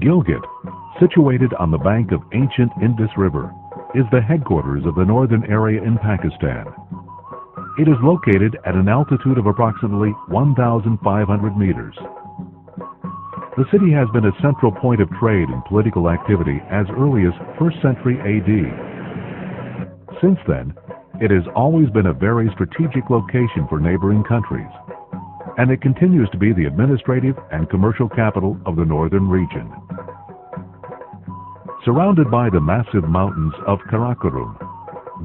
Gilgit, situated on the bank of ancient Indus River, is the headquarters of the northern area in Pakistan. It is located at an altitude of approximately 1,500 meters. The city has been a central point of trade and political activity as early as 1st century AD. Since then, it has always been a very strategic location for neighboring countries, and it continues to be the administrative and commercial capital of the northern region. Surrounded by the massive mountains of Karakoram,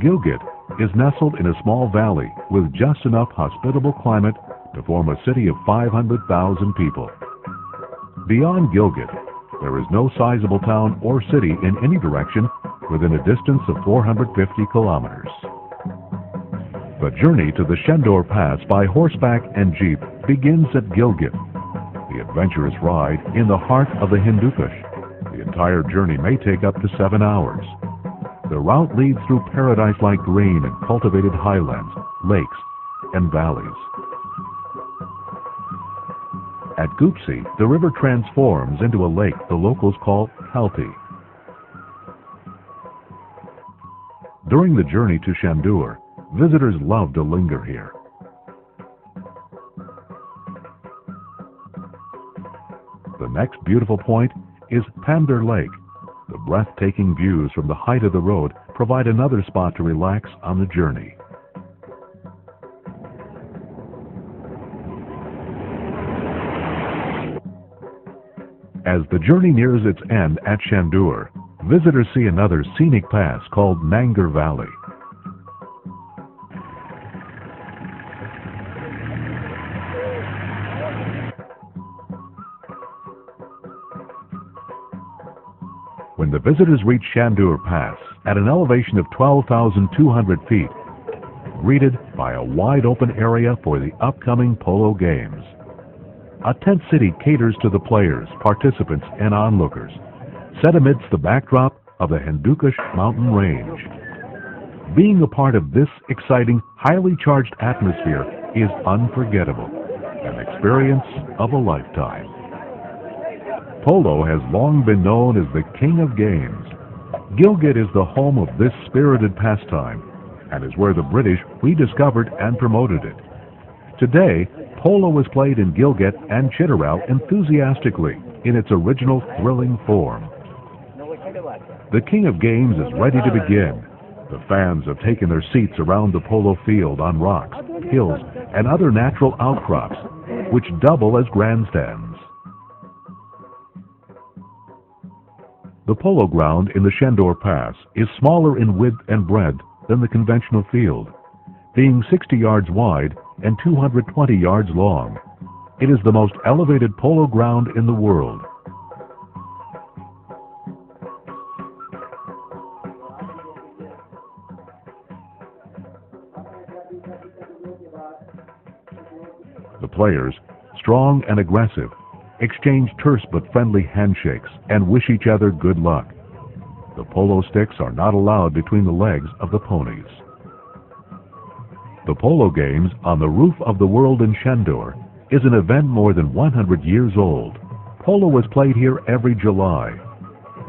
Gilgit is nestled in a small valley with just enough hospitable climate to form a city of 500,000 people. Beyond Gilgit, there is no sizable town or city in any direction within a distance of 450 kilometers. The journey to the Shandoor Pass by horseback and jeep begins at Gilgit, the adventurous ride in the heart of the Hindu Kush. The entire journey may take up to 7 hours. The route leads through paradise-like green and cultivated highlands, lakes, and valleys. At Gupsi, the river transforms into a lake the locals call Kalti. During the journey to Shandoor, visitors love to linger here. The next beautiful point is Pandur Lake. The breathtaking views from the height of the road provide another spot to relax on the journey. As the journey nears its end at Shandoor, visitors see another scenic pass called Nangar Valley. When the visitors reach Shandoor Pass at an elevation of 12,200 feet, greeted by a wide-open area for the upcoming Polo Games. A tent city caters to the players, participants, and onlookers, set amidst the backdrop of the Hindu Kush mountain range. Being a part of this exciting, highly charged atmosphere is unforgettable, an experience of a lifetime. Polo has long been known as the King of Games. Gilgit is the home of this spirited pastime and is where the British rediscovered and promoted it. Today, polo is played in Gilgit and Chitral enthusiastically in its original thrilling form. The King of Games is ready to begin. The fans have taken their seats around the polo field on rocks, hills, and other natural outcrops, which double as grandstands. The polo ground in the Shandoor Pass is smaller in width and breadth than the conventional field, being 60 yards wide and 220 yards long. It is the most elevated polo ground in the world. The players, strong and aggressive, exchange terse but friendly handshakes and wish each other good luck. The polo sticks are not allowed between the legs of the ponies. The Polo Games on the roof of the world in Shandoor is an event more than 100 years old. Polo was played here every July.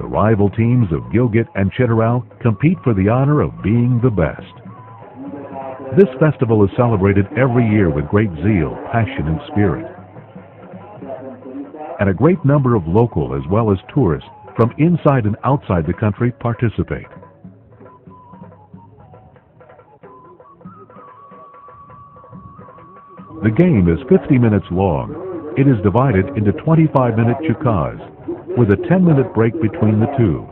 The rival teams of Gilgit and Chitral compete for the honor of being the best. This festival is celebrated every year with great zeal, passion, and spirit. And a great number of local as well as tourists from inside and outside the country participate. The game is 50 minutes long. It is divided into 25-minute chukas, with a 10-minute break between the two.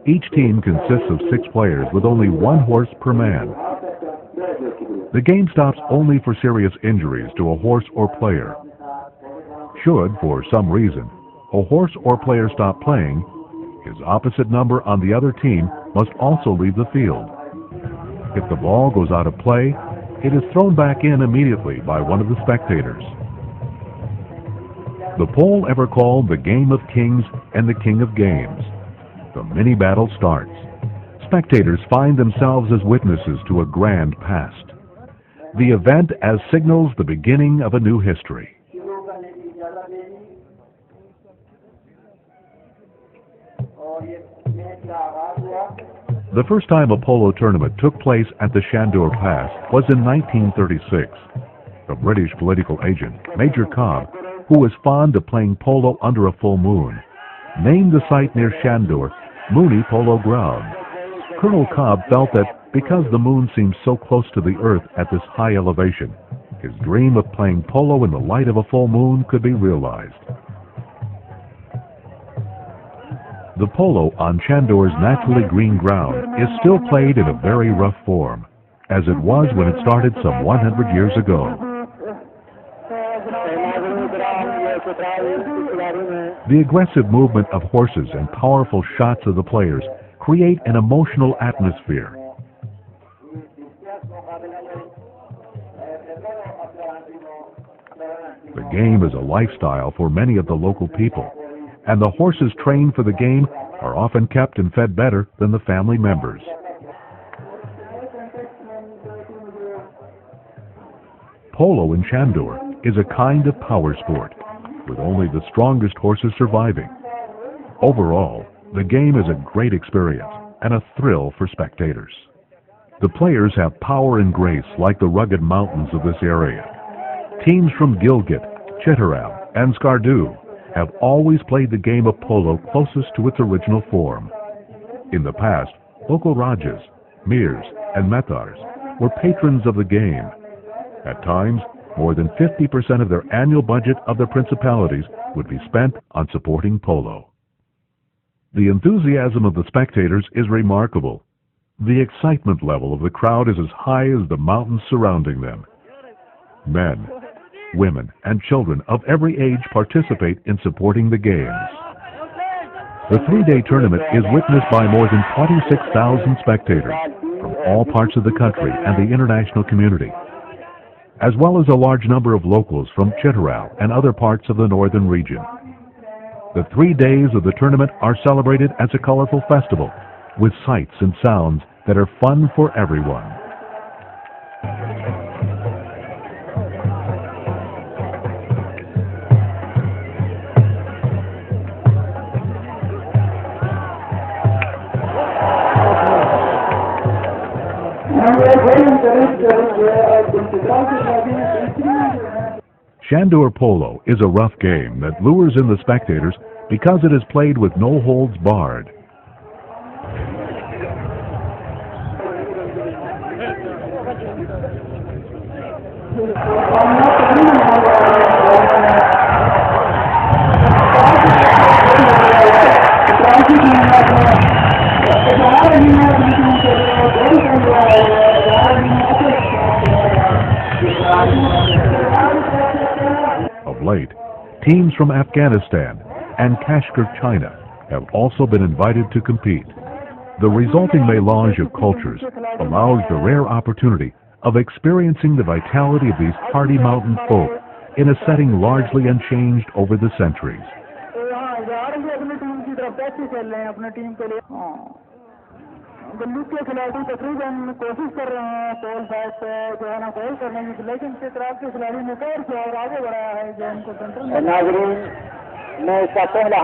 Each team consists of 6 players with only 1 horse per man. The game stops only for serious injuries to a horse or player. Should, for some reason, a horse or player stop playing, his opposite number on the other team must also leave the field. If the ball goes out of play, it is thrown back in immediately by one of the spectators. The poll ever called the Game of Kings and the King of Games. The mini-battle starts. Spectators find themselves as witnesses to a grand past. The event as signals the beginning of a new history. The first time a polo tournament took place at the Shandoor Pass was in 1936. A British political agent, Major Cobb, who was fond of playing polo under a full moon, named the site near Shandoor Mooney Polo Ground. Colonel Cobb felt that because the moon seemed so close to the earth at this high elevation, his dream of playing polo in the light of a full moon could be realized. The polo on Shandoor's naturally green ground is still played in a very rough form, as it was when it started some 100 years ago. The aggressive movement of horses and powerful shots of the players create an emotional atmosphere. The game is a lifestyle for many of the local people, and the horses trained for the game are often kept and fed better than the family members. Polo in Shandoor is a kind of power sport, with only the strongest horses surviving. Overall, the game is a great experience and a thrill for spectators. The players have power and grace like the rugged mountains of this area. Teams from Gilgit, Chitral, and Shandoor have always played the game of polo closest to its original form. In the past, local Rajas, Mirs, and Metars were patrons of the game. At times, more than 50% of their annual budget of the principalities would be spent on supporting polo. The enthusiasm of the spectators is remarkable. The excitement level of the crowd is as high as the mountains surrounding them. Men, women, and children of every age participate in supporting the games. The three-day tournament is witnessed by more than 26,000 spectators from all parts of the country and the international community, as well as a large number of locals from Chitral and other parts of the northern region. The 3 days of the tournament are celebrated as a colorful festival with sights and sounds that are fun for everyone. Shandoor Polo is a rough game that lures in the spectators because it is played with no holds barred. Of late, teams from Afghanistan and Kashgar, China, have also been invited to compete. The resulting melange of cultures allows the rare opportunity of experiencing the vitality of these hardy mountain folk in a setting largely unchanged over the centuries. Delhi के खिलाड़ी तकरीबन कोशिश कर रहे हैं pole side पे जो है ना गोल करने की, लेकिन चित्राल के खिलाड़ी ने और आगे बढ़ाया है जो उनको कंट्रोल। नाजरीन, मैं इसका पहला